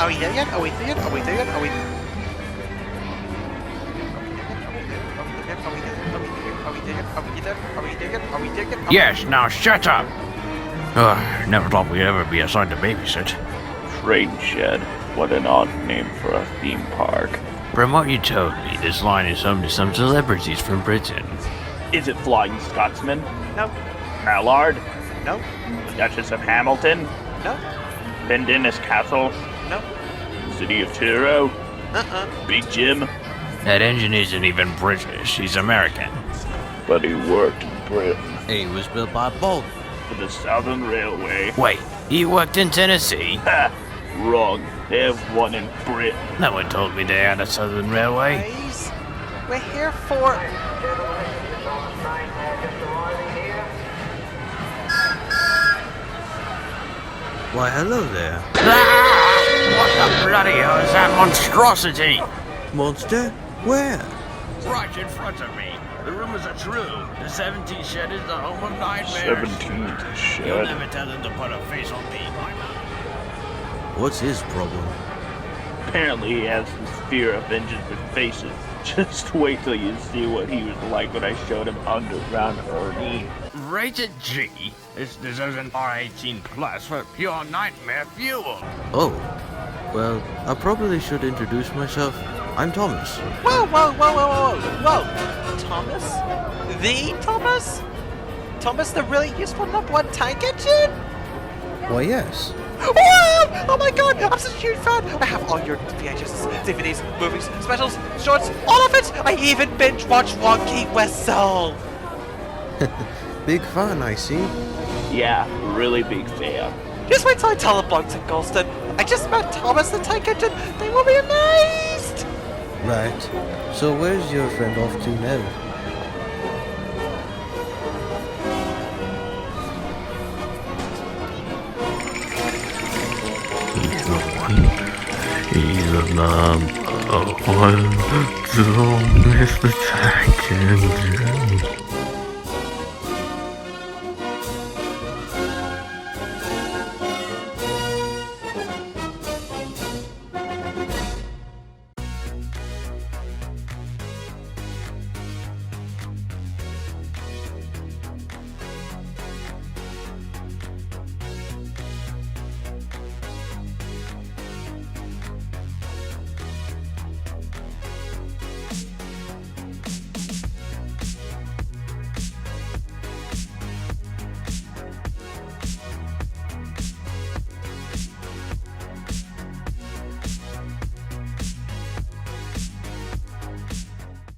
Are we there yet? Are we there yet? Are we there yet? Are we there? Yes, now shut up! Never thought we'd ever be assigned to babysit. Train shed. What an odd name for a theme park. From what you told me, this line is home to some celebrities from Britain. Is it Flying Scotsman? No. Mallard? No. The Duchess of Hamilton? No. Pendennis Castle? No. City of Truro? Uh-uh. Big Jim? That engine isn't even British, he's American. But he worked in Britain. He was built by Bolt. For the Southern Railway. Wait, he worked in Tennessee? Ha! Wrong. They have one in Britain. No one told me they had a Southern Railway. Guys, we're here for... Why, hello there. Ah! What the bloody hell is that monstrosity? Monster? Where? Right in front of me. The rumors are true. The 17th shed is the home of nightmares. 17th You'll shed. never tell them to put a face on me. What's his problem? Apparently he has this fear of engines with faces. Just wait till you see what he was like when I showed him Underground Ernie. Rated G. This deserves an R18 plus for pure nightmare fuel. Oh. Well, I probably should introduce myself. I'm Thomas. Whoa, whoa, whoa, whoa, whoa, whoa! Thomas? The Thomas? Thomas, the really useful number one tank engine? Why, yes. Whoa! Oh my god, I'm such a huge fan! I have all your VHS, DVDs, movies, specials, shorts, all of it! I even binge watch Wonky Whistle! Big fan, I see. Yeah, really big fan. Just wait till I tell the blokes in Galston. I just met Thomas the tank engine. They will be amazed! Right. So where's your friend off to now? He's the number one to miss the tank engine.